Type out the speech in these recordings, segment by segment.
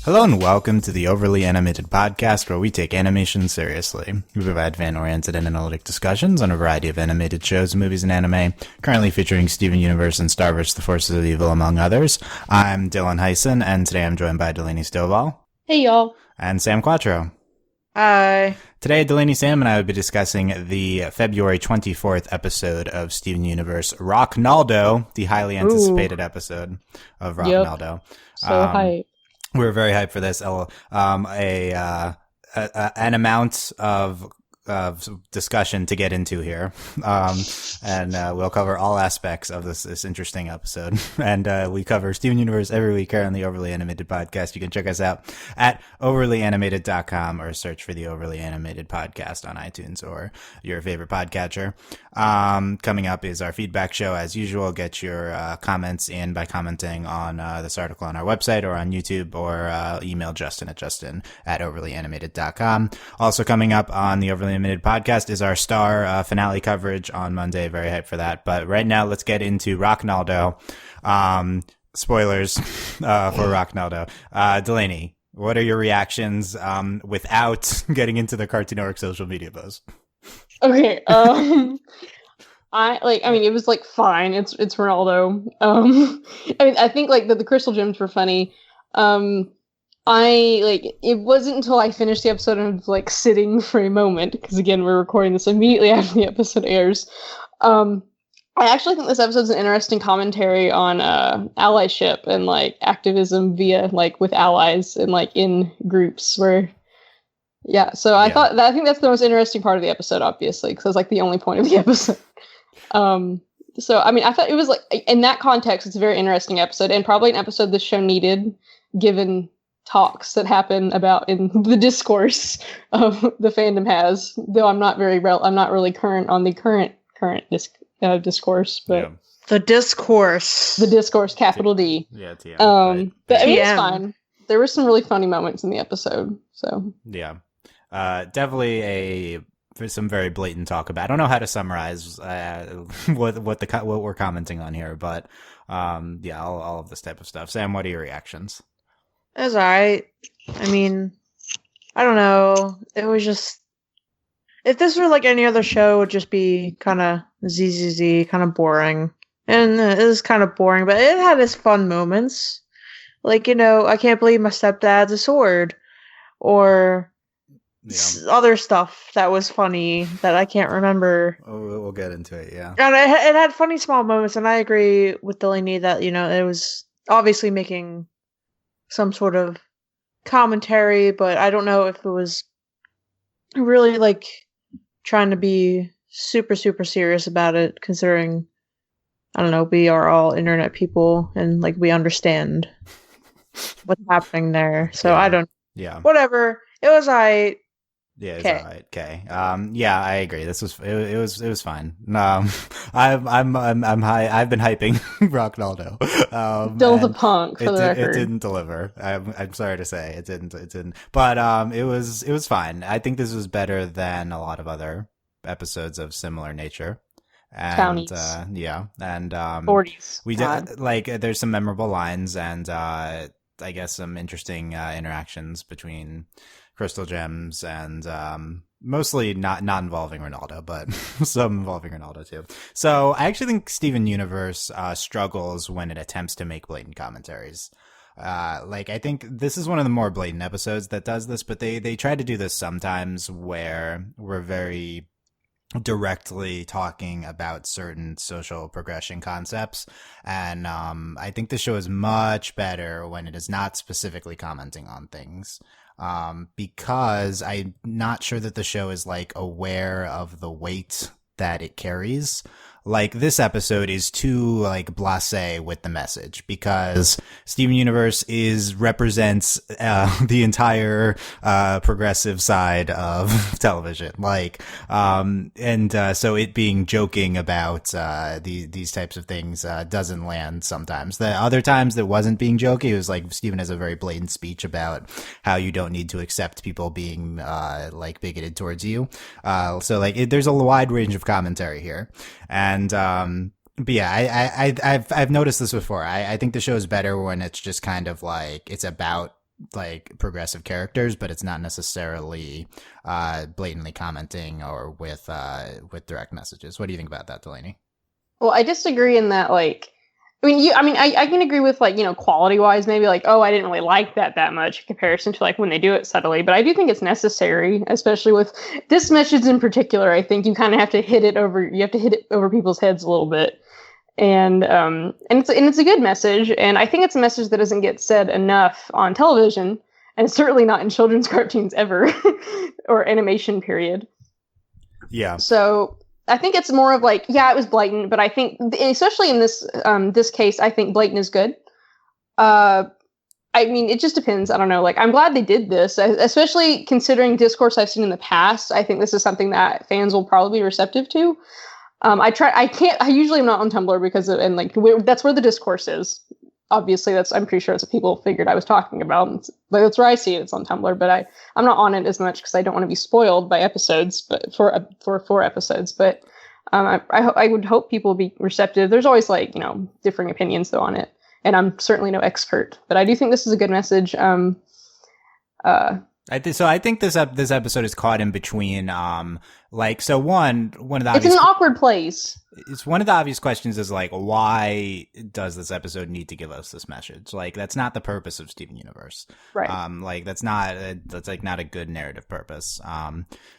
Hello and welcome to the Overly Animated Podcast, where we take animation seriously. We provide fan-oriented and analytic discussions on a variety of animated shows, movies, and anime, currently featuring Steven Universe and Star vs. the Forces of Evil, among others. I'm Dylan Hysen, and today I'm joined by Delaney, Stovall. Hey, y'all. And Sam Quattro. Hi. Today, Delaney, Sam, and I will be discussing the February 24th episode of Steven Universe, Rocknaldo, the highly anticipated episode of Rocknaldo. Yep. So hype. We're very hyped for this. An amount of discussion to get into here. And we'll cover all aspects of this interesting episode. And we cover Steven Universe every week here on the Overly Animated Podcast. You can check us out at overlyanimated.com or search for the Overly Animated Podcast on iTunes or your favorite podcatcher. Coming up is our feedback show. As usual, get your comments in by commenting on this article on our website or on YouTube, or email Justin at overlyanimated.com. Also coming up on the Overly Animated Podcast is our star finale coverage on Monday. Very hyped for that. But right now, let's get into Rocknaldo. Spoilers for Rocknaldo. Delaney, what are your reactions without getting into the Cartoonic social media buzz? Okay. It was fine. It's Ronaldo. I think the crystal gems were funny. It wasn't until I finished the episode and sitting for a moment, because again, we're recording this immediately after the episode airs. I actually think this episode's an interesting commentary on allyship and activism via with allies and in groups where. Yeah, so I think that's the most interesting part of the episode, obviously, because it's the only point of the episode. I thought it was in that context, it's a very interesting episode, and probably an episode this show needed, given talks that happen about in the discourse of the fandom has. Though I'm not really current on the current discourse, but. Yeah. The discourse, capital D. Yeah, TM. Right. But I mean, it's fine. There were some really funny moments in the episode, so. Yeah. Definitely some very blatant talk about. I don't know how to summarize what we're commenting on here, but all of this type of stuff. Sam, what are your reactions? It was alright. I mean, I don't know. It was just, if this were any other show, it would just be kind of ZZZ, kind of boring. And it is kind of boring, but it had its fun moments. I can't believe my stepdad's a sword, or. Yeah. Other stuff that was funny that I can't remember. Oh, we'll get into it, yeah. And it had funny small moments, and I agree with Delaney that, it was obviously making some sort of commentary, but I don't know if it was really, trying to be super, super serious about it, considering, I don't know, we are all internet people, and, we understand what's happening there. So, I don't... Yeah. Whatever. It was Yeah, it's alright. Okay. I agree. It was fine. I've been hyping Rocknaldo. Dylan's a punk for the record. It didn't deliver. I'm sorry to say it didn't. But it was fine. I think this was better than a lot of other episodes of similar nature. And Townies. And 40s. We did there's some memorable lines, and I guess some interesting interactions between Crystal Gems and mostly not involving Ronaldo, but some involving Ronaldo too. So I actually think Steven Universe struggles when it attempts to make blatant commentaries. I think this is one of the more blatant episodes that does this, but they try to do this sometimes where we're very directly talking about certain social progression concepts, and I think the show is much better when it is not specifically commenting on things, because I'm not sure that the show is aware of the weight that it carries. This episode is too blasé with the message, because Steven Universe represents the entire progressive side of television. So it being joking about these types of things doesn't land sometimes. The other times that wasn't being jokey, it was Steven has a very blatant speech about how you don't need to accept people being bigoted towards you. There's a wide range of commentary here. And but yeah, I've noticed this before. I think the show is better when it's just kind of it's about like progressive characters, but it's not necessarily blatantly commenting or with direct messages. What do you think about that, Delaney? Well, I disagree in that, like, I can agree with, like, quality wise, maybe like, oh, I didn't really like that much in comparison to like when they do it subtly, but I do think it's necessary, especially with this message in particular. I think you kind of have to hit it over people's heads a little bit. And it's a good message, and I think it's a message that doesn't get said enough on television, and certainly not in children's cartoons ever, or animation period. Yeah. So I think it's more of like, yeah, it was blatant, but I think, especially in this case, I think blatant is good. I mean, it just depends. I don't know. Like, I'm glad they did this, especially considering discourse I've seen in the past. I think this is something that fans will probably be receptive to. I usually am not on Tumblr because that's where the discourse is. Obviously, I'm pretty sure that's what people figured I was talking about. But that's where I see it. It's on Tumblr, but I'm not on it as much because I don't want to be spoiled by episodes, but for 4 episodes. But I would hope people will be receptive. There's always differing opinions though on it, and I'm certainly no expert, but I do think this is a good message. I think this episode is caught in between, one of the it's in an awkward place. It's one of the obvious questions is like, why does this episode need to give us this message? Like, that's not the purpose of Steven Universe, right? That's not a good narrative purpose.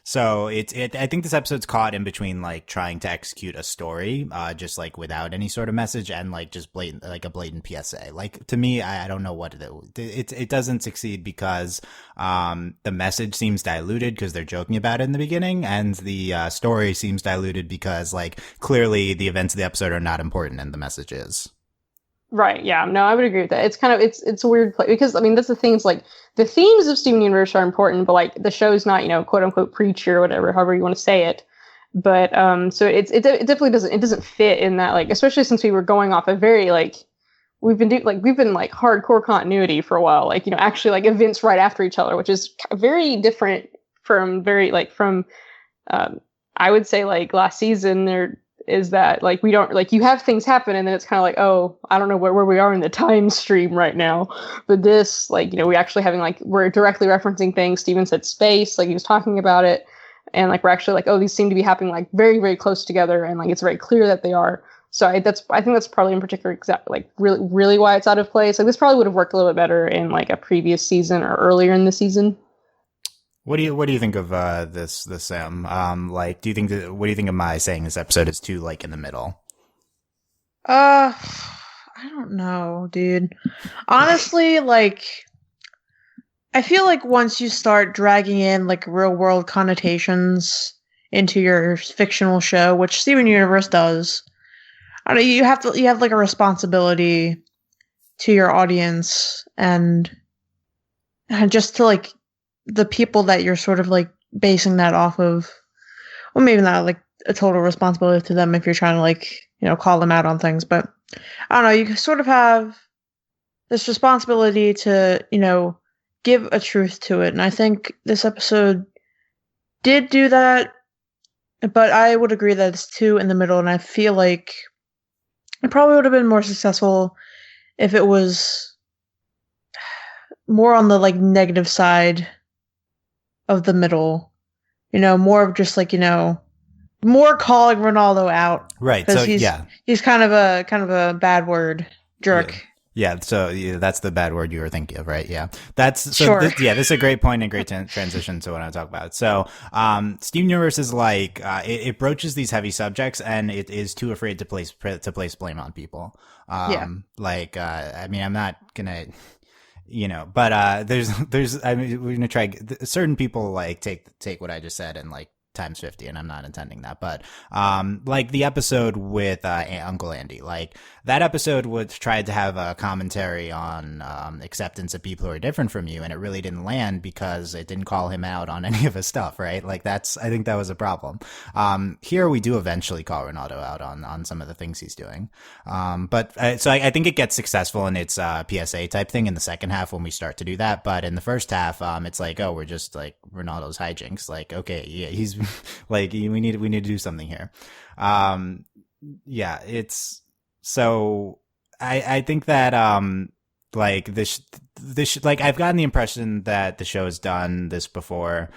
So I think this episode's caught in between like trying to execute a story, just like without any sort of message, and like just a blatant PSA. Like, to me, I don't know what it doesn't succeed because the message seems diluted because they're joking about it in the beginning, and the story seems diluted because like clearly the events of the episode are not important and the message is. Right. Yeah. No, I would agree with that. It's kind of it's a weird place because I mean that's the thing. It's like the themes of Steven Universe are important, but like the show's not quote unquote preachy or whatever, however you want to say it. But so it definitely doesn't fit in that, like, especially since we were going off a very we've been hardcore continuity for a while, actually like events right after each other, which is very different from I would say like last season. There is that we don't you have things happen and then it's kind of like, oh, I don't know where we are in the time stream right now. But this we actually having we're directly referencing things. Steven said space, he was talking about it, and we're actually oh, these seem to be happening very, very close together, and it's very clear that they are. So I think that's probably in particular really, really why it's out of place. This probably would have worked a little bit better in a previous season or earlier in the season. What do you think of this Sam? What do you think of my saying this episode is too in the middle? I don't know, dude. Honestly, I feel like once you start dragging in real world connotations into your fictional show, which Steven Universe does, I don't know, you have a responsibility to your audience and just to the people that you're sort of basing that off of. Well, maybe not a total responsibility to them if you're trying to call them out on things, but I don't know, you sort of have this responsibility to, give a truth to it. And I think this episode did do that, but I would agree that it's too in the middle, and I feel like it probably would have been more successful if it was more on the negative side of the middle, more of just more calling Ronaldo out, right? So he's kind of a bad word jerk. Yeah, so that's the bad word you were thinking of, right? Yeah, that's so. Sure. This is a great point and great transition to what I talk about. So, Steven Universe is it broaches these heavy subjects, and it is too afraid to place blame on people. I mean, I'm not gonna. But there's I mean, we're gonna try certain people take what I just said and times 50, and I'm not intending that, but the episode with Uncle Andy, that episode tried to have a commentary on acceptance of people who are different from you, and it really didn't land because it didn't call him out on any of his stuff, right? I think that was a problem. Here we do eventually call Ronaldo out on some of the things he's doing, but so I think it gets successful in its PSA type thing in the second half when we start to do that, but in the first half it's oh, we're just Ronaldo's hijinks, okay, yeah, he's we need to do something here. It's so I think that like this like I've gotten the impression that the show has done this before,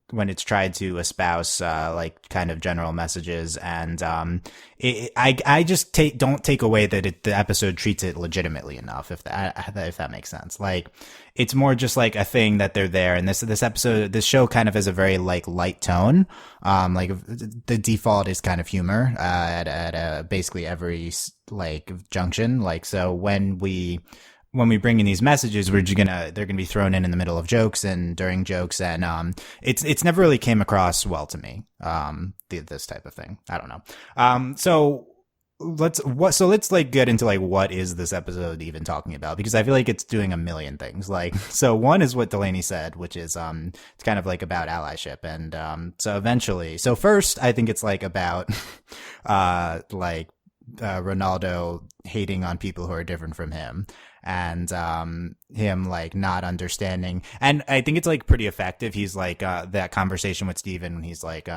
when it's tried to espouse like kind of general messages, and I just don't take away that the episode treats it legitimately enough, if that makes sense. Like, it's more just like a thing that they're there, and this show kind of has a very like light tone. Like the default is kind of humor at basically every like junction. Like, so when we bring in these messages, they're gonna be thrown in the middle of jokes and during jokes, and it's never really came across well to me. This type of thing, I don't know. So let's like get into like what is this episode even talking about, because I feel like it's doing a million things. Like, so one is what Delaney said, which is it's kind of like about allyship, and so first I think it's like about Ronaldo hating on people who are different from him, and him like not understanding, and I think it's like pretty effective. He's like that conversation with Steven when he's like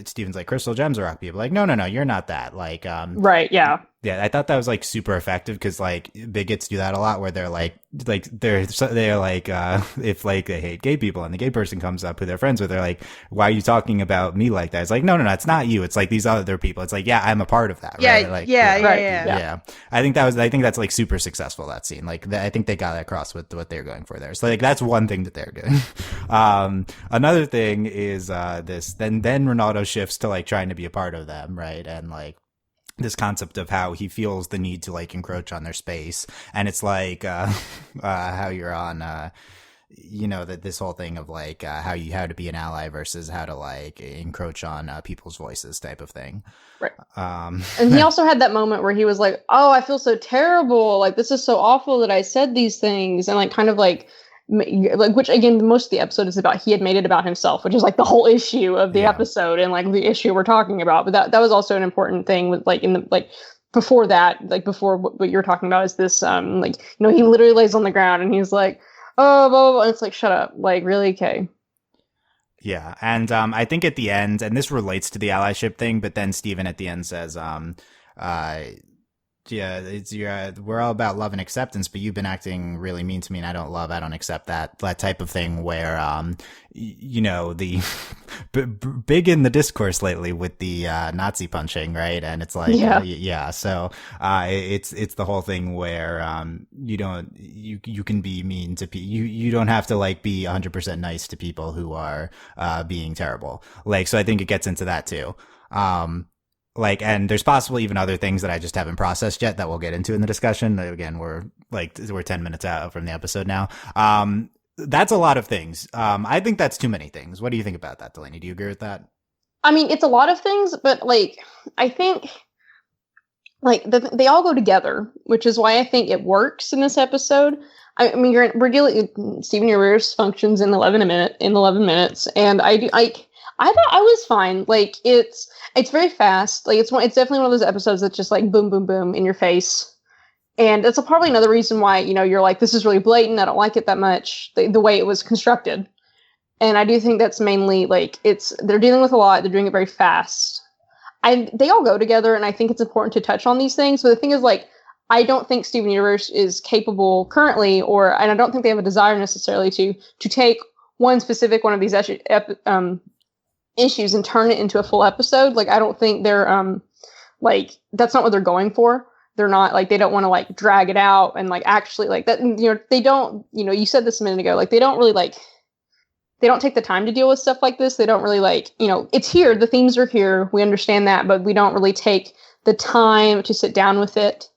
Steven's like, crystal gems are rock people, like no, you're not that, like right, yeah, I thought that was like super effective, because like bigots do that a lot, where they're like they're like if like they hate gay people and the gay person comes up who they're friends with, they're like, why are you talking about me like that? It's like, no, it's not you, it's like these other people. It's like, yeah, I'm a part of that, right? Like, yeah. I think that's like super successful, that scene. Like, I think they got that across with what they're going for there. So like that's one thing that they're doing. Another thing is this then Ronaldo shifts to like trying to be a part of them, right? And like this concept of how he feels the need to like encroach on their space, and it's like how you're on that this whole thing of like how to be an ally versus how to like encroach on people's voices type of thing, right? And he also had that moment where he was like, oh, I feel so terrible, like this is so awful that I said these things, and like kind of like which again, most of the episode is about, he had made it about himself, which is like the whole issue of the episode, and like the issue we're talking about. But that was also an important thing with like in the like before that, like before what you're talking about is this like, he literally lays on the ground and he's like, oh, blah, blah, blah. And it's like, shut up, like, really? Okay. Yeah, and I think at the end, and this relates to the allyship thing, but then Steven at the end says we're all about love and acceptance, but you've been acting really mean to me, and I don't accept that type of thing, where the big in the discourse lately with the Nazi punching, right? And it's like so it's the whole thing where you can be mean to people, you don't have to like be 100% nice to people who are being terrible, like, so I think it gets into that too. Like, and there's possibly even other things that I just haven't processed yet that we'll get into in the discussion. Again, we're 10 minutes out from the episode now. That's a lot of things. I think that's too many things. What do you think about that, Delaney? Do you agree with that? I mean, it's a lot of things, but like, I think like they all go together, which is why I think it works in this episode. I mean, we're dealing, Steven Universe functions in 11 minutes, and I thought I was fine. Like, it's very fast. Like, it's definitely one of those episodes that's just like boom, boom, boom in your face. And that's probably another reason why, you're like, this is really blatant. I don't like it that much, the way it was constructed. And I do think that's mainly like, they're dealing with a lot. They're doing it very fast. They all go together, and I think it's important to touch on these things. But the thing is, like, I don't think Steven Universe is capable currently, and I don't think they have a desire necessarily to take one specific one of these issues and turn it into a full episode. Like, I don't think they're like, that's not what they're going for. They're not like, they don't want to like drag it out and like actually like that, they don't, you said this a minute ago, like they don't really like, they don't take the time to deal with stuff like this. They don't really like, it's here, the themes are here, we understand that, but we don't really take the time to sit down with it.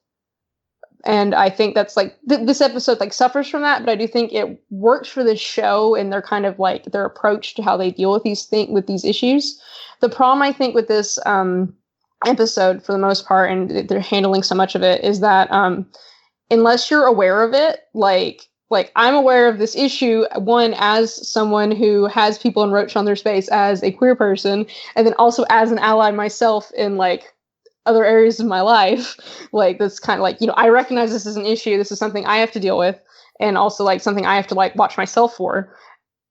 And I think that's like this episode like suffers from that, but I do think it works for this show and their kind of like their approach to how they deal with these issues. The problem I think with this episode, for the most part, and they're handling so much of it, is that unless you're aware of it, like I'm aware of this issue, one, as someone who has people encroach on their space as a queer person, and then also as an ally myself in like other areas of my life, like that's kind of like, I recognize this as an issue. This is something I have to deal with, and also like something I have to like watch myself for,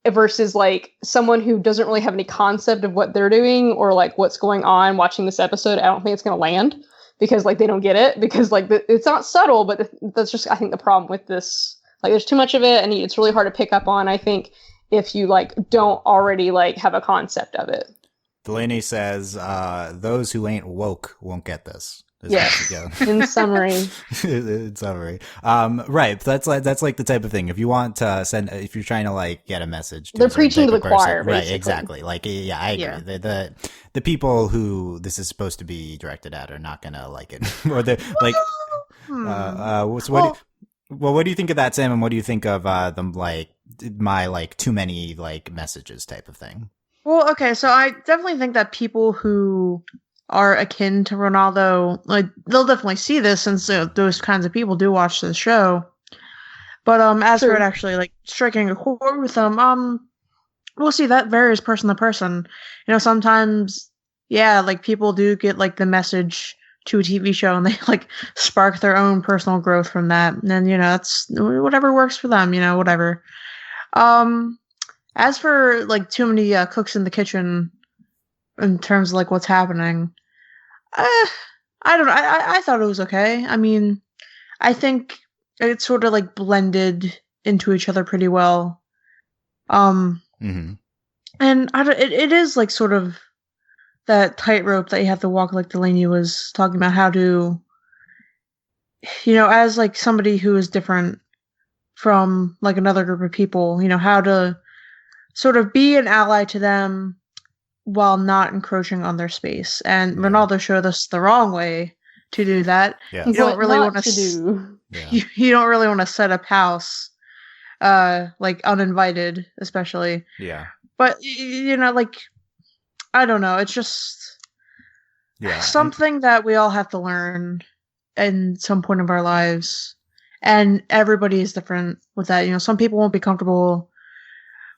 versus like someone who doesn't really have any concept of what they're doing or like what's going on watching this episode. I don't think it's going to land, because like they don't get it, because like it's not subtle, but that's just I think the problem with this. Like there's too much of it, and it's really hard to pick up on, I think, if you like don't already like have a concept of it. Delaney says, those who ain't woke won't get this. Yes. In summary. In summary. Right. That's like the type of thing. If you want to if you're trying to like get a message, they're preaching to the choir, basically. Right. Exactly. Like, yeah, I agree. Yeah. The people who this is supposed to be directed at are not going to like it. Or they're like, what do you think of that, Sam? And what do you think of, them like my like too many like messages type of thing? Well, okay. So I definitely think that people who are akin to Ronaldo, like they'll definitely see this since those kinds of people do watch the show. But as for it actually like striking a chord with them, we'll see that varies person to person. You know, sometimes, yeah, like people do get like the message to a TV show and they like spark their own personal growth from that. And then, you know, that's whatever works for them, you know, whatever. As for like too many cooks in the kitchen in terms of like what's happening, I don't know. I thought it was okay. I mean, I think it sort of like blended into each other pretty well. And it is like sort of that tightrope that you have to walk, like Delaney was talking about, how to, you know, as like somebody who is different from like another group of people, you know, how to sort of be an ally to them while not encroaching on their space. And Ronaldo showed us the wrong way to do that. Yeah. You don't really want to do. You don't really want to set up house, like uninvited, especially. Yeah. But you know, like I don't know. It's just something that we all have to learn in some point of our lives, and everybody is different with that. You know, some people won't be comfortable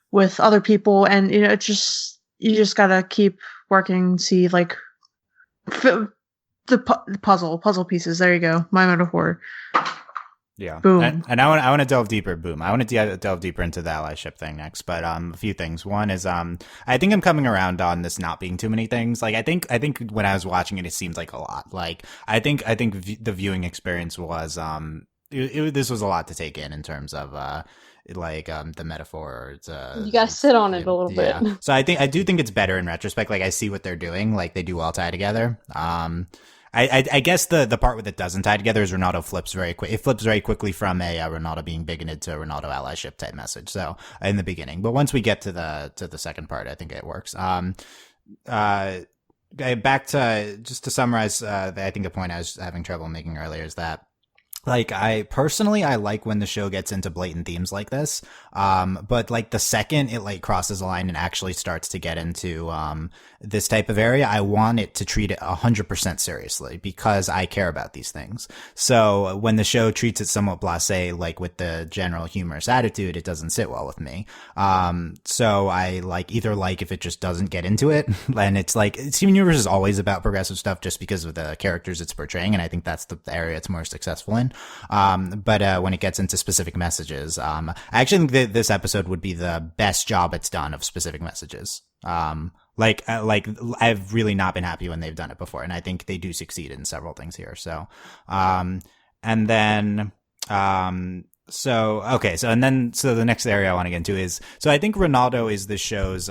with other people, and you know, it's just. You just gotta keep working, see, like, the puzzle pieces. There you go. My metaphor. Yeah. Boom. And I want to delve deeper. Boom. I want to delve deeper into the allyship thing next. But a few things. One is I think I'm coming around on this not being too many things. Like I think when I was watching it, it seemed like a lot. Like I think the viewing experience was this was a lot to take in terms of the metaphor. You gotta sit on it a little bit. So I do think it's better in retrospect. Like I see what they're doing. Like they do all tie together. I guess the part where it doesn't tie together is Ronaldo flips very quick. It flips very quickly from a Ronaldo being bigoted to a Ronaldo allyship type message. So in the beginning, but once we get to the second part, I think it works. Back to just to summarize, I think the point I was having trouble making earlier is that. Like, I like when the show gets into blatant themes like this. But like the second it like crosses a line and actually starts to get into, this type of area, I want it to treat it 100% seriously because I care about these things. So when the show treats it somewhat blasé, like with the general humorous attitude, it doesn't sit well with me. So I either if it just doesn't get into it, and it's like, Steven Universe is always about progressive stuff just because of the characters it's portraying. And I think that's the area it's more successful in. But when it gets into specific messages, I actually think that this episode would be the best job it's done of specific messages. I've really not been happy when they've done it before, and I think they do succeed in several things here. So, so the next area I want to get into is, so I think Ronaldo is the show's,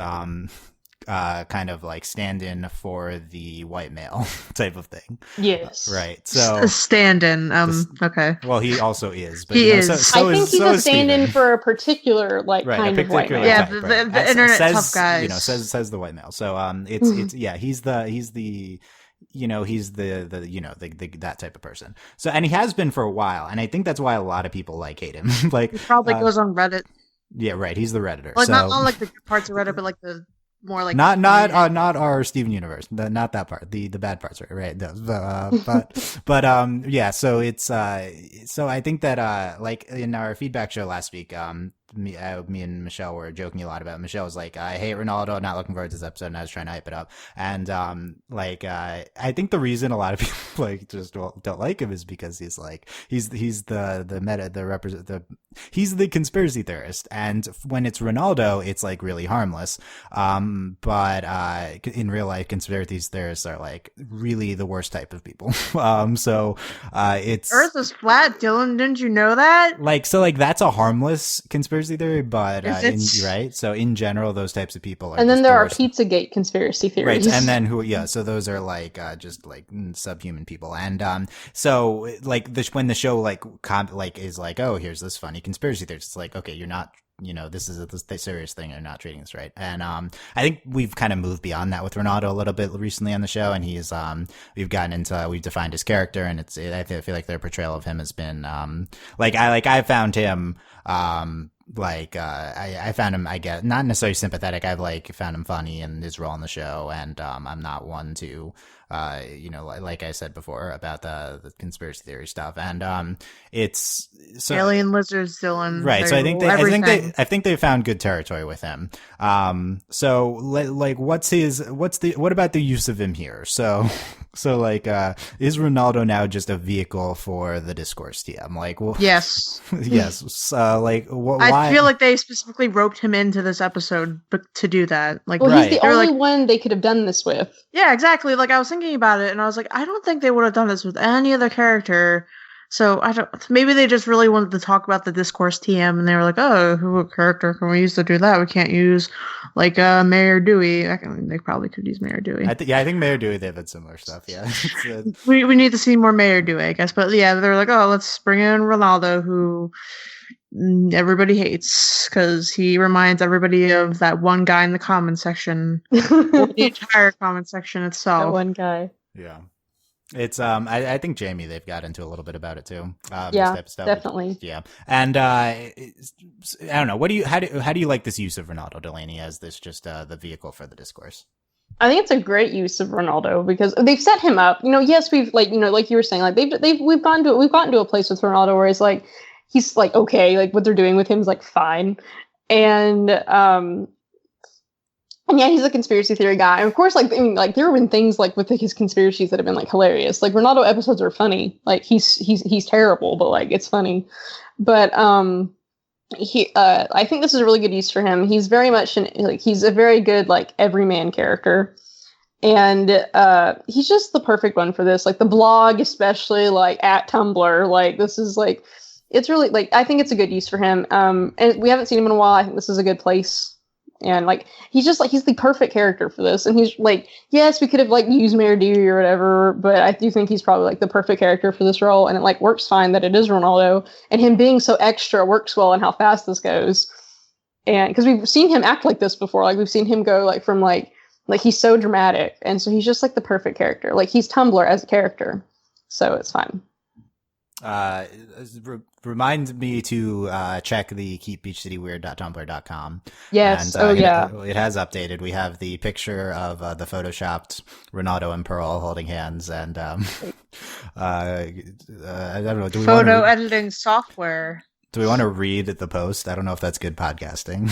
kind of like stand-in for the white male type of thing. Yes. Right. So stand-in. Okay. Well, he also is. But, he is. I think he's a stand-in for a particular kind of white male. Yeah, the internet tough guys. You know, says the white male. So it's he's the that type of person. So, and he has been for a while, and I think that's why a lot of people hate him. Like he probably goes on Reddit. Yeah, right. He's the Redditor. Like not like the good parts of Reddit, but like the more like not our Steven Universe, not that part, the bad parts, right? Yeah. So it's so I think that like in our feedback show last week, me and Michelle were joking a lot about. Michelle was like, I hate Ronaldo, not looking forward to this episode, and I was trying to hype it up. And I think the reason a lot of people like just don't like him is because he's the conspiracy theorist, and when it's Ronaldo, it's like really harmless. But in real life, conspiracy theorists are like really the worst type of people. It's Earth is flat, Dylan. Didn't you know that? like that's a harmless conspiracy theory, but right. So in general, those types of people are. And then there are worst. Pizzagate conspiracy theories, right? And then so those are like just like subhuman people, and so like when the show is like, oh, here's this funny conspiracy theory, it's like, okay, you're not. This is a serious thing. You're not treating this right. And I think we've kind of moved beyond that with Ronaldo a little bit recently on the show. And we've defined his character, and I feel like their portrayal of him has been I found him I found him, I guess, not necessarily sympathetic. I've found him funny in his role in the show, and I'm not one to like I said before about the conspiracy theory stuff, and it's so alien lizards, Dylan. Right. So I think they found good territory with him. So what about the use of him here? So is Ronaldo now just a vehicle for the discourse TM? Yes. Yes. Why? I feel like they specifically roped him into this episode to do that. He's the only one they could have done this with. Yeah, exactly. I was thinking about it, and I was like, I don't think they would have done this with any other character. So maybe they just really wanted to talk about the discourse TM, and they were like, oh, who character can we use to do that? We can't use Mayor Dewey. They probably could use Mayor Dewey. I think Mayor Dewey, they've had similar stuff. Yeah. we need to see more Mayor Dewey, I guess. But yeah, they're like, oh, let's bring in Ronaldo, who everybody hates because he reminds everybody of that one guy in the comment section, the entire comment section itself. That one guy. Yeah. It's I think Jamie, they've got into a little bit about it too. Yeah, definitely. Yeah, and I don't know. How do you like this use of Ronaldo, Delaney, as this just the vehicle for the discourse? I think it's a great use of Ronaldo because they've set him up. Yes, we've like you were saying, we've gotten to a place with Ronaldo where he's okay, what they're doing with him is fine, and yeah, he's a conspiracy theory guy. And of course, there have been things with his conspiracies that have been hilarious. Ronaldo episodes are funny. He's terrible, but it's funny. But I think this is a really good use for him. He's very much he's a very good everyman character, and he's just the perfect one for this. The blog, especially at Tumblr. This is it's really I think it's a good use for him. And we haven't seen him in a while. I think this is a good place. And he's the perfect character for this. And he's yes, we could have used Mayor Dewey or whatever, but I do think he's probably the perfect character for this role. And it works fine that it is Ronaldo, and him being so extra works well in how fast this goes. And because we've seen him act like this before, we've seen him go from he's so dramatic, and so he's just the perfect character. He's Tumblr as a character, so it's fine. Remind me to check the keepbeachcityweird.tumblr.com. Yes. And, yeah. It has updated. We have the picture of the photoshopped Ronaldo and Pearl holding hands, and I don't know. Photo editing software. Do we want to read the post? I don't know if that's good podcasting.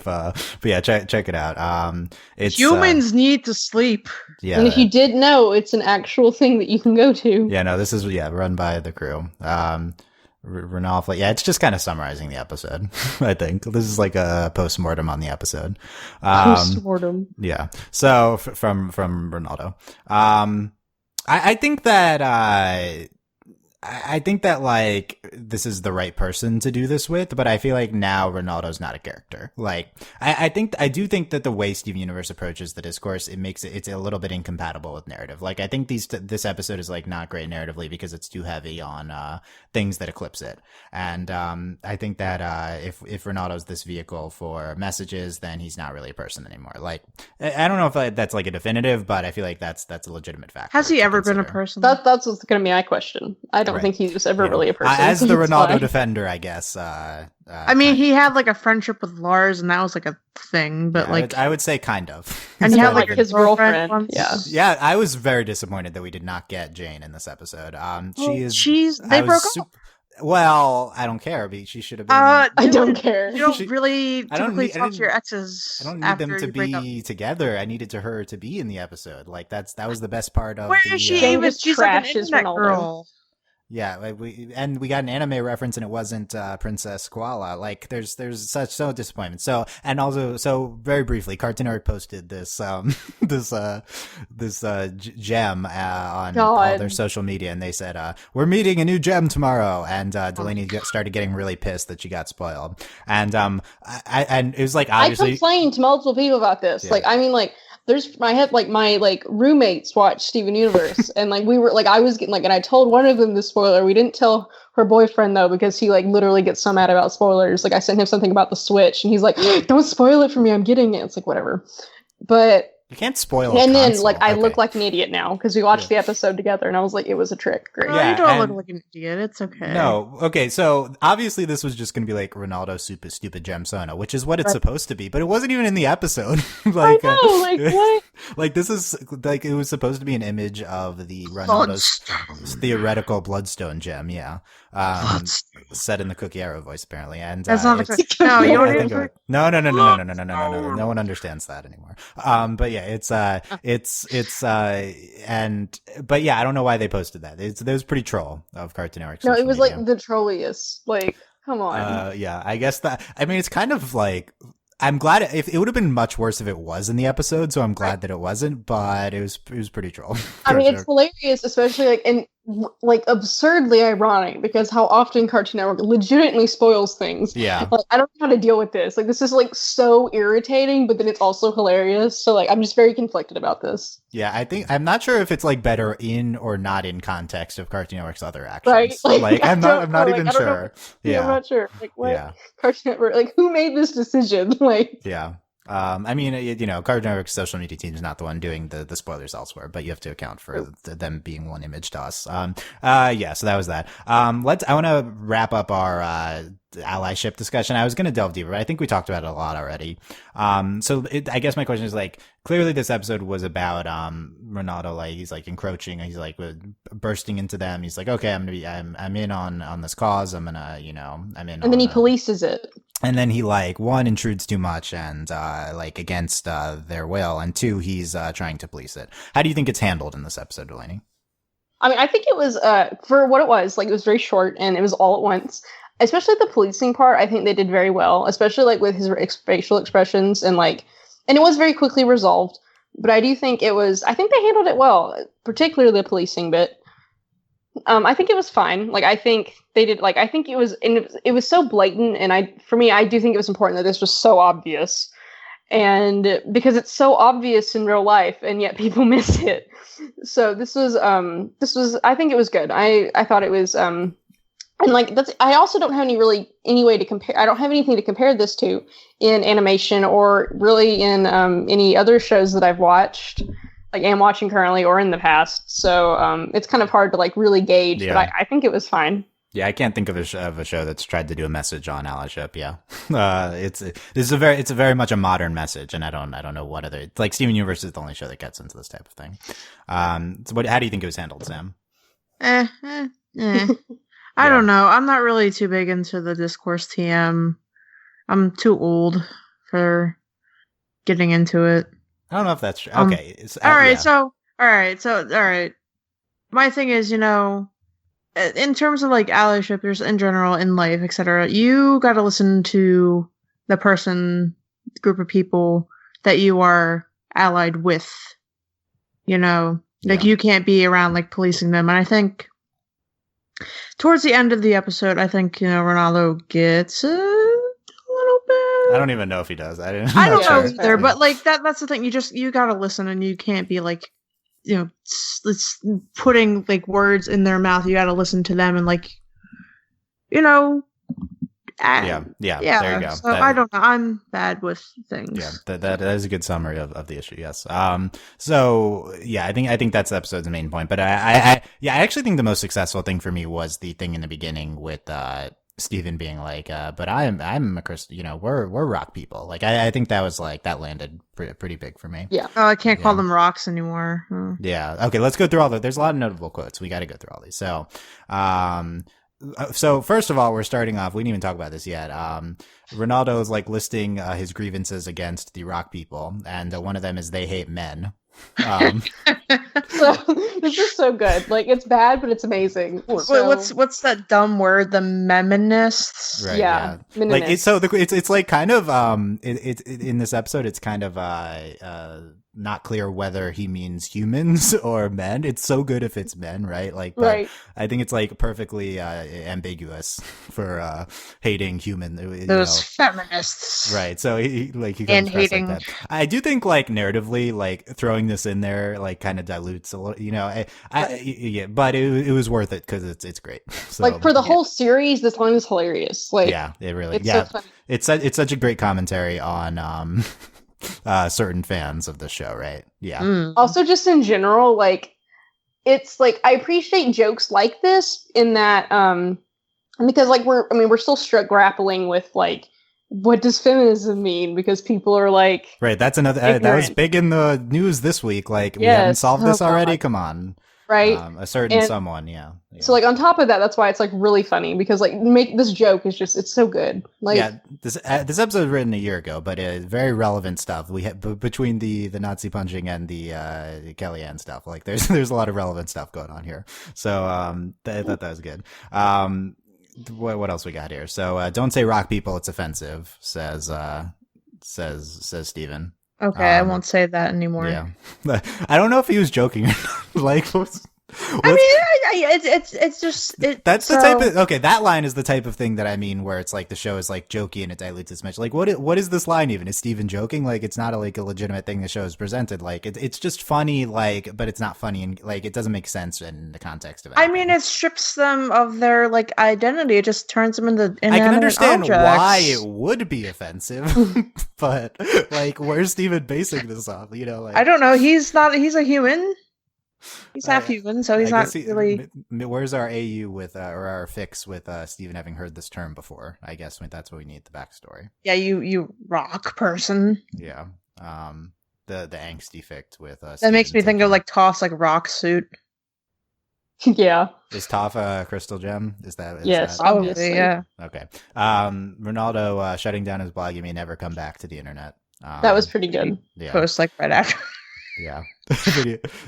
But yeah, check it out. It's humans need to sleep. Yeah. And if you did know, it's an actual thing that you can go to. Yeah, no, this is run by the crew. Ronaldo, yeah, it's just kind of summarizing the episode. I think this is a post-mortem on the episode. Post-mortem. Yeah. So from Ronaldo, I think that. I think that this is the right person to do this with, but I feel now Ronaldo's not a character. I do think that the way Steven Universe approaches the discourse, it's a little bit incompatible with narrative. I think this episode is not great narratively because it's too heavy on things that eclipse it. And I think that if Ronaldo's this vehicle for messages, then he's not really a person anymore. I don't know if that's a definitive, but I feel that's a legitimate factor. Has he ever been a person? That's what's going to be my question. I don't think he was ever really a person. As the Ronaldo defender, I guess. I mean, he had a friendship with Lars, and that was a thing. But I would say kind of. And he had his girlfriend. Once. Yeah, yeah. I was very disappointed that we did not get Jane in this episode. They broke up. Well, I don't care. But she should have been. I don't care. You don't She- really I don't typically need- I talk to your didn't- exes I don't need after them to you break up. be together. I needed her to be in the episode. Like that was the best part of Where the. is she Jane even? just She's like an trashes internet Ronaldo. girl. Yeah, like we got an anime reference and it wasn't Princess Koala. Like there's so disappointment. So and also so very briefly, Cartoon Network posted this gem on all their social media, and they said we're meeting a new gem tomorrow, and Delaney started getting really pissed that she got spoiled, and and it was like obviously I complained to multiple people about this. Yeah. Like, I mean, like, my roommates watched Steven Universe, and like we were like I was getting like, and I told one of them the spoiler. We didn't tell her boyfriend though, because he like literally gets so mad about spoilers. Like I sent him something about the Switch, and he's like, "Don't spoil it for me. I'm getting it." It's like whatever, but. you can't spoil. And a then, console. like, I Okay. look like an idiot now because we watched the episode together, and I was like, it was a trick. Great. No, Yeah, you don't look and- like an idiot. It's okay. No, okay, so obviously this was just going to be like Ronaldo super stupid gem Sona, which is what it's Right. supposed to be, but it wasn't even in the episode. like, I know, like, what? Like this is like it was supposed to be an image of the Ronaldo's theoretical Bloodstone gem, yeah. Said in the Cookie Arrow voice apparently, and That's not it's- the no. You I don't think even. of it. No. No one understands that anymore. But yeah, but yeah, I don't know why they posted that. It was pretty troll of Cartoon Network. No, it social was media. like the trolliest. Like, come on. Yeah, I guess that. I mean, it's kind of like. I'm glad if it would have been much worse if it was in the episode, so I'm glad that it wasn't. But it was pretty troll. I mean, For it's sure. hilarious, especially like and like absurdly ironic because how often Cartoon Network legitimately spoils things. Yeah. Like, I don't know how to deal with this. Like, this is like so irritating, but then it's also hilarious. So like, I'm just very conflicted about this. Yeah, I'm not sure if it's like better in or not in context of Cartoon Network's other actions. Right? Like, I I'm don't not know, even like, I don't know. sure. Yeah, I'm Yeah. not sure. Like, what Yeah. Cartoon Network? Like, who made this decision? Like, Yeah. I mean, Cartoon Network's social media team is not the one doing the spoilers elsewhere, but you have to account for them being one image to us. Yeah, so that was that. I want to wrap up our, allyship discussion. I was going to delve deeper, but I think we talked about it a lot already. I guess my question is like, clearly this episode was about, Ronaldo, like, he's like encroaching, he's like bursting into them. He's like, okay, I'm in on this cause. I'm gonna, I'm in. and then he polices it. And then he like one intrudes too much and like against their will, and two he's trying to police it. How do you think it's handled in this episode, Delaney? I mean, I think it was for what it was. Like, it was very short and it was all at once. Especially the policing part, I think they did very well. Especially like with his facial expressions and it was very quickly resolved. But I do think I think they handled it well, particularly the policing bit. I think it was fine. Like, I think they did. Like, I think it was so blatant, and I do think it was important that this was so obvious, and because it's so obvious in real life, and yet people miss it. So this was. I think it was good. I thought it was. And like that's. I also don't have any way to compare. I don't have anything to compare this to in animation or really in any other shows that I've watched. Like am watching currently or in the past, so it's kind of hard to like really gauge. Yeah. But I think it was fine. Yeah, I can't think of a show that's tried to do a message on allyship. Yeah, it's a very much a modern message, and I don't know what other like Steven Universe is the only show that gets into this type of thing. So how do you think it was handled, Sam? I don't know. I'm not really too big into the discourse TM. I'm too old for getting into it. I don't know if that's true. Okay. All right. Yeah. So, all right. My thing is, in terms of like allyship, there's in general in life, etc. You got to listen to the group of people that you are allied with. Like you can't be around like policing them. And I think towards the end of the episode, I think Ronaldo gets a little bit. I don't even know if he does. I don't know sure. either, but like that's the thing. You gotta listen, and you can't be like, it's putting like words in their mouth. You gotta listen to them and like, yeah. There you go. So I don't know. I'm bad with things. Yeah, that is a good summary of the issue. Yes. So yeah, I think that's the episode's main point. But I actually think the most successful thing for me was the thing in the beginning with Steven being like, but I'm a Christian, we're rock people. Like, I think that was like, that landed pretty big for me. Yeah. Oh, I can't call them rocks anymore. Yeah. Okay. Let's go through all there's a lot of notable quotes. We got to go through all these. So, So first of all, we're starting off. We didn't even talk about this yet. Ronaldo is like listing his grievances against the Rock people, and one of them is they hate men. So this is so good. Like, it's bad, but it's amazing. So, What's that dumb word? The Memonists? Right, yeah. Like it's like kind of it in this episode it's kind of not clear whether he means humans or men. It's so good if it's men, right? Like, but Right. I think it's like perfectly ambiguous for hating human. Those feminists. Right. So he comes And across hating. like that. I do think like narratively, like throwing this in there, like kind of dilutes a little, yeah, but it was worth it because it's great. So, Like, for the whole series, this line is hilarious. Like, yeah, it really, it's yeah, so funny. it's such a great commentary on certain fans of the show, right? Yeah. Mm. Also, just in general, like, it's like, I appreciate jokes like this in that, because like we're still grappling with like, what does feminism mean? Because people are like, Right. That's another that was ignorant. big in the news this week. Like, we Yes. haven't solved this Oh, already. God. Come on. right? A certain And- someone. Yeah. So like on top of that, that's why it's like really funny because like make this joke is just it's so good. Like yeah, this episode was written a year ago, but very relevant stuff. We had between the Nazi punching and the Kellyanne stuff. Like, there's a lot of relevant stuff going on here. So I thought that was good. What else we got here? So don't say rock people; it's offensive. Says Steven. Okay, I won't say that anymore. Yeah, I don't know if he was joking or not. Like, I mean, it's just that's the type of that line is the type of thing that I mean, where it's like the show is like jokey and it dilutes its message. Like, what is this line even? Is Steven joking? Like, it's not a legitimate thing the show is presented. Like, it's just funny, like, but it's not funny and like it doesn't make sense in the context of it. I mean, it strips them of their like identity. It just turns them into inanimate I can understand objects. why it would be offensive, but like, where's Steven basing this off? Like, I don't know. He's a human. He's half human, so he's not really. Where's our AU with or our fix with Steven having heard this term before? I guess that's what we need, the backstory. Yeah, you rock person. Yeah. The angsty fict with That makes me think of like Toph's like rock suit. yeah. Is Toph a crystal gem? Is that Yes. that? Probably, Obviously. yeah. Okay. Ronaldo shutting down his blog. You may never come back to the internet. That was pretty good. Yeah. Post like right after. Yeah.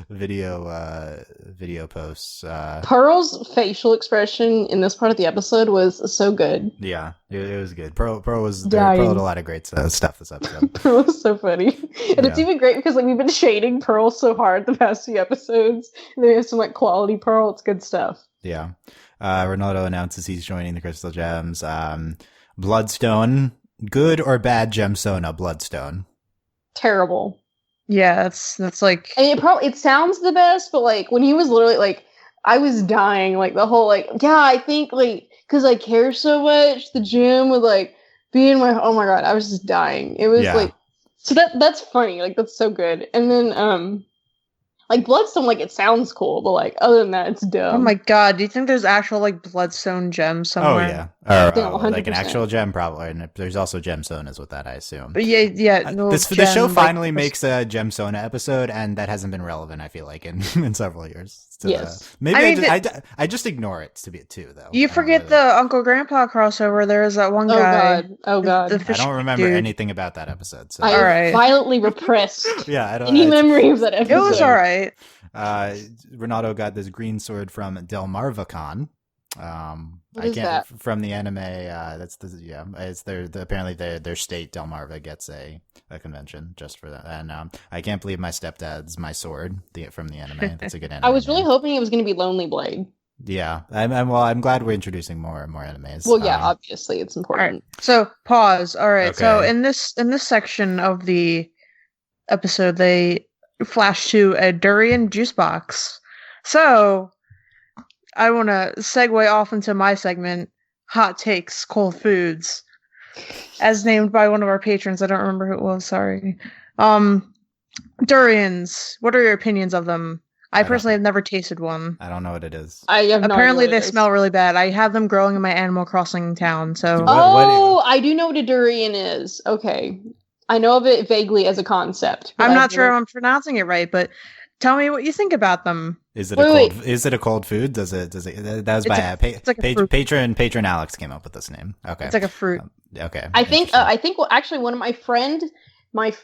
video posts. Pearl's facial expression in this part of the episode was so good. Yeah, it was good. Pearl was Dying. Pearl had a lot of great stuff this episode. Pearl was so funny. And it's Yeah. even great because like we've been shading Pearl so hard the past few episodes. And then we have some like quality Pearl. It's good stuff. Yeah. Ronaldo announces he's joining the Crystal Gems. Bloodstone, good or bad gemstone? Bloodstone. Terrible. Yeah, that's like. And it sounds the best, but like when he was literally like, I was dying. Like the whole like, yeah, I think like because I care so much, the gym would like be in my. Oh my god, I was just dying. It was like, so that's funny. Like that's so good. And then like Bloodstone, like it sounds cool, but like other than that, it's dumb. Oh my god! Do you think there's actual like bloodstone gems somewhere? Oh yeah, or Yeah, like an 100%. actual gem, probably. And there's also gemstone, is what that I assume. But yeah. No, The show gem, finally like, makes a Gemsona episode, and that hasn't been relevant. I feel like in several years. So, Yes. maybe I mean, I just ignore it too, though. You I don't forget really- the Uncle Grandpa crossover. There was that one Oh guy. god. Oh god. The I fish don't remember dude. anything about that episode. So I Alright. violently repressed yeah, I don't. any memory of that episode. It was alright. Ronaldo got this green sword from Delmarva-Con. What I is can't that? from the anime. It's apparently their state Delmarva gets a convention just for that, and I can't believe my stepdad's my sword from the anime. That's a good anime. I was really name. hoping it was going to be Lonely Blade. Yeah, I'm glad we're introducing more animes. Well, yeah, obviously it's All important. right. So pause. All right. So Okay. in this section of the episode, they flash to a durian juice box. So I want to segue off into my segment, Hot Takes, Cold Foods, as named by one of our patrons. I don't remember who it was. Sorry. Durians. What are your opinions of them? I don't- personally have never tasted one. I don't know what it is. I have no Apparently, idea they what it is. smell really bad. I have them growing in my Animal Crossing town. So What- Oh, I do know what a durian is. Okay. I know of it vaguely as a concept. but I'm I've not sure never- I'm pronouncing it right, but Tell me what you think about them. Is it Wait. Is it a cold food? Does it? That was It's like a fruit. patron Alex came up with this name. Okay, It's like a fruit. okay. I think well, actually one of my friend I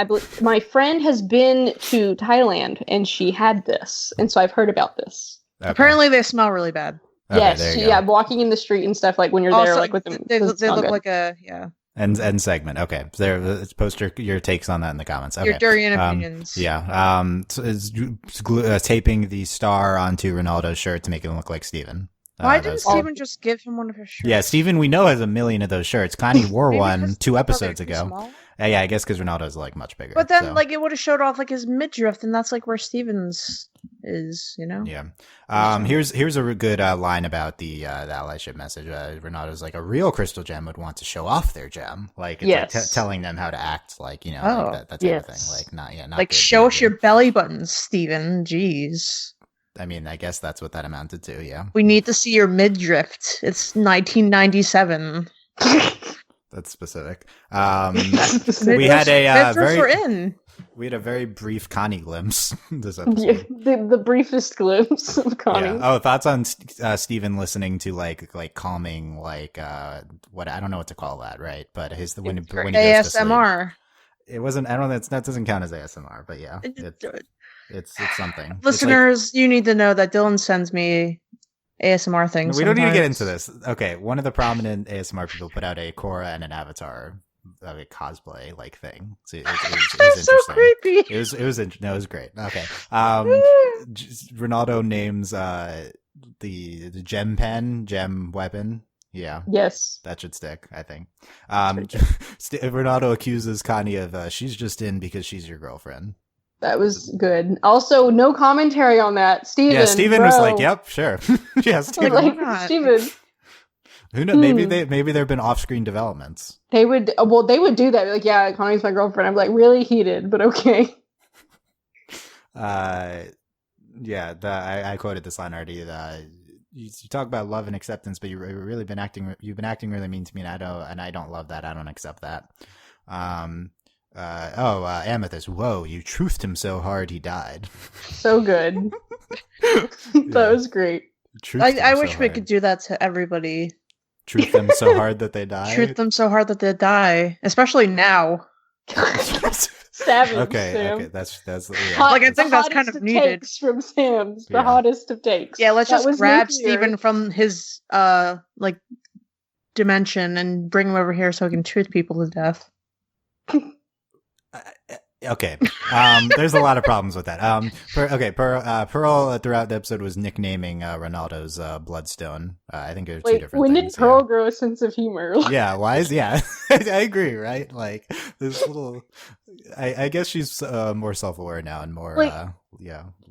believe my friend has been to Thailand and she had this, and so I've heard about this. Okay. Apparently, they smell really bad. Okay, yes, walking in the street and stuff, like when you're there, like with them, they look good. like a End segment. Okay, so let's post your takes on that in the comments. Okay. Your durian opinions. Yeah. Taping the star onto Ronaldo's shirt to make him look like Steven. Why didn't Steven just give him one of his shirts? Yeah, Steven, we know, has a million of those shirts. Connie wore one 2 episodes too ago. small? Yeah, I guess because Ronaldo's like much bigger. But then, so. like, it would have showed off like his midriff, and that's like where Steven's is, you know? Yeah. Here's a good line about the allyship message. Ronaldo's like, a real crystal gem would want to show off their gem, like it's like telling them how to act, like, you know, like that type of thing. Like not like show us your belly buttons, Steven. Jeez. I mean, I guess that's what that amounted to. Yeah. We need to see your midriff. It's 1997. That's specific. We had a very brief Connie glimpse this episode. Yeah, the briefest glimpse of Connie. Yeah. Oh, thoughts on Steven listening to like calming, like what, I don't know what to call that, right? But when he goes to sleep. ASMR. It wasn't. I don't know. That doesn't count as ASMR, but yeah, it's something. Listeners, you need to know that Dylan sends me ASMR things. We don't need to get into this. Okay, one of the prominent ASMR people put out a Korra and an Avatar cosplay like thing. So it was so creepy. It was great. Okay. Ronaldo names the gem weapon. Yeah. Yes. That should stick, I think. Ronaldo accuses Connie of she's just in because she's your girlfriend. That was good. Also, no commentary on that. Steven was like, "Yep, sure." Yeah, Steven. Like, Steven. Who knows? Maybe there've been off-screen developments. They would do that. Like, yeah, Connie's my girlfriend. I'm like really heated, but okay. I quoted this line already. You talk about love and acceptance, but you've been acting really mean to me, and I don't love that. I don't accept that. Amethyst. Whoa, you truthed him so hard he died. So good. That was great. I wish we could do that to everybody. Truth them so hard that they die. Truth them so hard that they die, especially now. Savage. Okay, Sam. okay, that's like I think that's kind of needed. Takes from Sam's, the hottest of takes. Yeah, let's just grab Steven from his like dimension and bring him over here so he can truth people to death. Okay. There's a lot of problems with that. Pearl throughout the episode was nicknaming Ronaldo's bloodstone. I think there's two different when things. Did Pearl grow a sense of humor? Yeah, why is I agree, right? Like this little I guess she's more self-aware now and more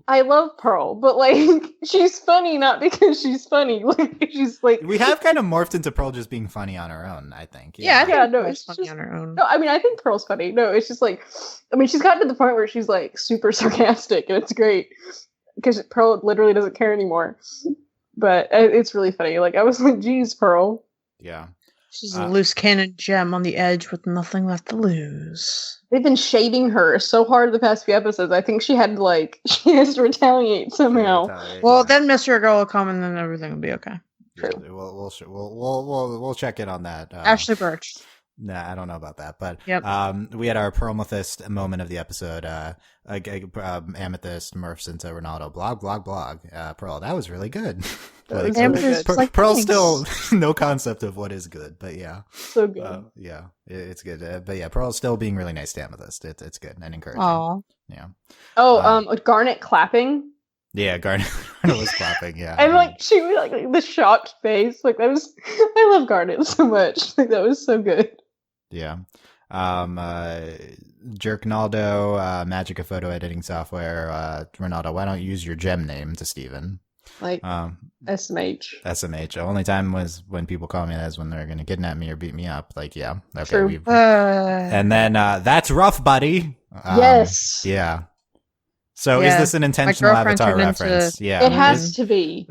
I love Pearl, but like she's funny not because she's funny. Like she's like we have kind of morphed into Pearl just being funny on her own, I think. It's funny just, on her own. No, I mean I think Pearl's funny. No, it's just like she's gotten to the point where she's like super sarcastic and it's great because Pearl literally doesn't care anymore. But it's really funny. Like I was like, geez, Pearl. Yeah. She's a loose cannon gem on the edge with nothing left to lose. They've been shading her so hard the past few episodes. I think she has to retaliate somehow. Well, then Mr. Girl will come and then everything will be okay. True. Yeah, we'll check in on that. Ashley Birch. Nah, I don't know about that, but yep. We had our Pearlmathist moment of the episode. Amethyst morphs into Ronaldo. Blog. Pearl, that was really good. Like, Amethyst, Pearl's still no concept of what is good, but yeah, so good. Yeah, it's good. But yeah, Pearl's still being really nice to Amethyst. It's good and encouraging. Oh, yeah. Garnet clapping. Yeah, Garnet was clapping. Yeah, and like she was like the shocked face. Like that was. I love Garnet so much. Like that was so good. Yeah. Jerknaldo, magic of photo editing software. Ronaldo, why don't you use your gem name to Steven? Like SMH. SMH. The only time was when people call me that is when they're going to kidnap me or beat me up. Like, yeah. Okay. True. And then, that's rough, buddy. Yes. Yeah. So is this an intentional Avatar reference? Yeah. It has to be.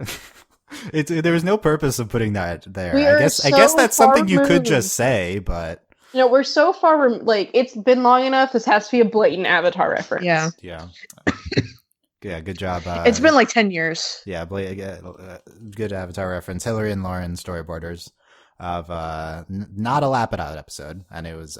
There was no purpose of putting that there. I guess that's something you could just say, but We're so far it's been long enough. This has to be a blatant Avatar reference. Yeah. Yeah. Yeah, good job. It's been like 10 years. Yeah, good Avatar reference. Hillary and Lauren storyboarders of not a Lapidout episode, and it was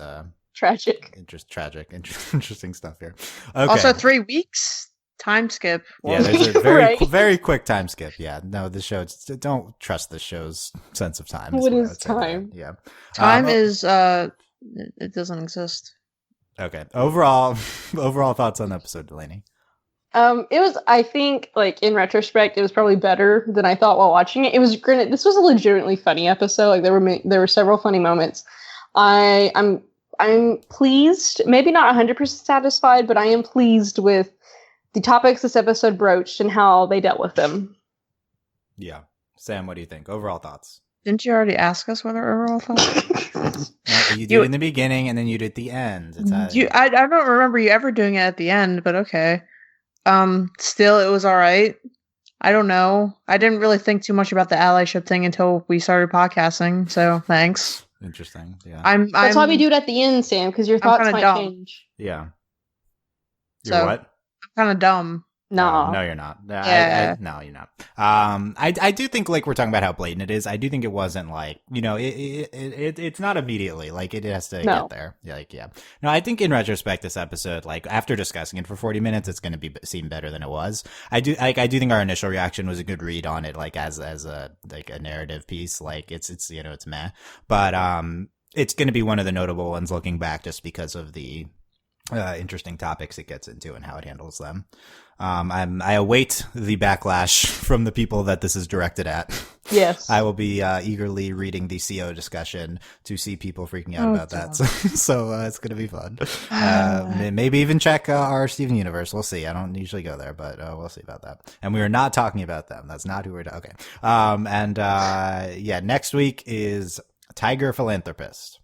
tragic. Interesting stuff here. Okay. Also, 3 weeks time skip. Yeah, there's a very quick time skip. Yeah, no, the show. Don't trust the show's sense of time. What is time? Yeah, time is it doesn't exist. Okay. Overall thoughts on the episode, Delaney. It was, I think, like, in retrospect, it was probably better than I thought while watching it. It was, granted, this was a legitimately funny episode. Like, there were several funny moments. I'm pleased, maybe not 100% satisfied, but I am pleased with the topics this episode broached and how they dealt with them. Yeah. Sam, what do you think? Overall thoughts? Didn't you already ask us what our overall thoughts? No, you did in the beginning, and then you did at the end. I don't remember you ever doing it at the end, but okay. Still, it was all right. I don't know. I didn't really think too much about the allyship thing until we started podcasting. So thanks. Interesting. Yeah. That's why we do it at the end, Sam, because your thoughts might change. Yeah. You're what? I'm kind of dumb. No, you're not. Yeah. No, you're not. I do think, like, we're talking about how blatant it is. I do think it wasn't like, it's not immediately, like, it has to get there. Yeah. No, I think in retrospect, this episode, like, after discussing it for 40 minutes, it's going to seem better than it was. I do think our initial reaction was a good read on it, like, as a narrative piece. Like, it's meh. But, it's going to be one of the notable ones looking back, just because of the interesting topics it gets into and how it handles them. I await the backlash from the people that this is directed at. Yes. I will be eagerly reading the CO discussion to see people freaking out about that. So it's going to be fun. Maybe even check our Steven Universe. We'll see. I don't usually go there, but we'll see about that. And we are not talking about them. That's not who we're talking. Okay. Next week is Tiger Philanthropist.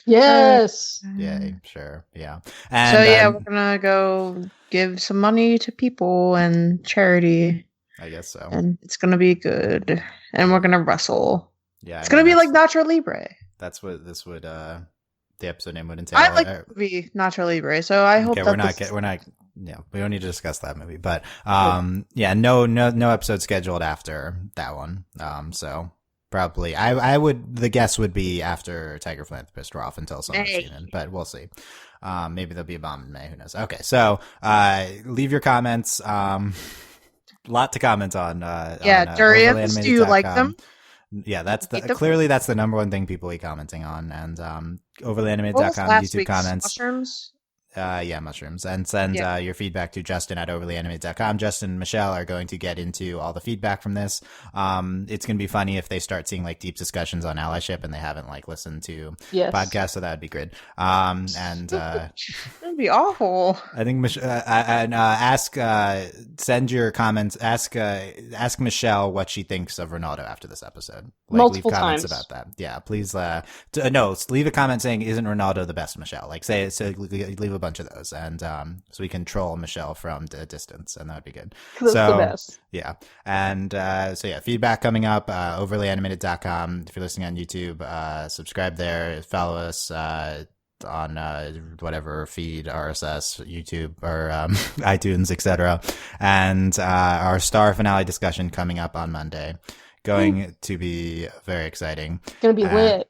Yes. Yay, sure. Yeah. And, we're gonna go give some money to people and charity. I guess so. And it's gonna be good. And we're gonna wrestle. Yeah. It's gonna be like Nacho Libre. That's what this would the episode name would entail. I like the movie Nacho Libre, so I hope we're not we don't need to discuss that movie. But no episode scheduled after that one. So probably, the guess would be after Tiger Philanthropist. We're off until summer season, but we'll see. Maybe there'll be a bomb in May. Who knows? Okay, so leave your comments. Lot to comment on. Durians. Do you like them? Yeah, that's clearly that's the number one thing people be commenting on. And overlyanimated.com, YouTube comments. Mushrooms. Mushrooms. And send your feedback to Justin at overlyanimated.com. Justin and Michelle are going to get into all the feedback from this. It's going to be funny if they start seeing, like, deep discussions on allyship and they haven't, like, listened to podcasts, so that would be good. That'd be awful. I think send your comments, ask Michelle what she thinks of Ronaldo after this episode. Like, multiple leave comments times about that. Yeah, please leave a comment saying, isn't Ronaldo the best, Michelle? Like, leave a bunch of those, and so we can troll Michelle from a distance, and that would be good. That's the best. Yeah. And feedback coming up, overlyanimated.com. If you're listening on YouTube, subscribe there, follow us on whatever feed, RSS, YouTube, or iTunes, etc. And our star finale discussion coming up on Monday, going to be very exciting. It's gonna be lit.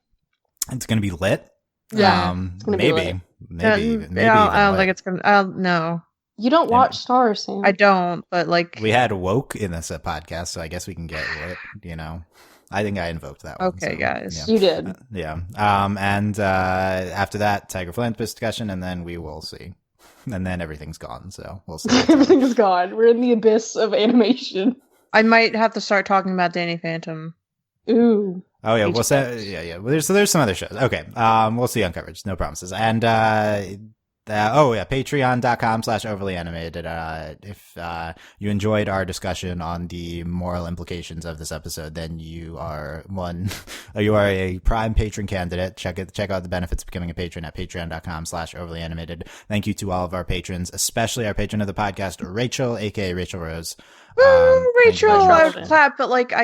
It's gonna be lit. Yeah, it's gonna be lit. Maybe I don't think it's gonna. No, you don't watch stars, Sam. I don't. But, like, we had woke in this podcast, so I guess we can get lit. I think I invoked that one. Okay, guys, you did. And after that, Tiger Philanthropist discussion, and then we will see. And then everything's gone, so we'll see. Everything is gone. We're in the abyss of animation. I might have to start talking about Danny Phantom. Ooh. Oh yeah, we'll say Well, there's some other shows. Okay, we'll see on coverage. No promises. And patreon.com/overlyanimated. If you enjoyed our discussion on the moral implications of this episode, then you are a prime patron candidate. Check out the benefits of becoming a patron at patreon.com/overlyanimated. Thank you to all of our patrons, especially our patron of the podcast, Rachel, aka Rachel Rose. Rachel, I would clap, but, like,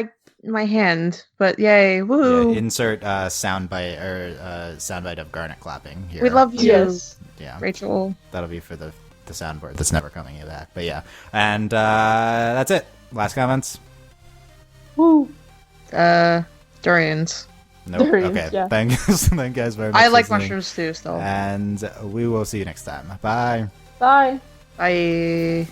my hand, but yay, woo! Yeah, insert soundbite or soundbite of Garnet clapping here. We love you, Yes. Yeah, Rachel. that'll be for the soundboard that's never coming back. But yeah, and that's it. Last comments. Woo. Durians. Nope. Durians, Okay. yeah. Thank you guys very much. I for like listening. mushrooms too, still. And we will see you next time. Bye. Bye. Bye.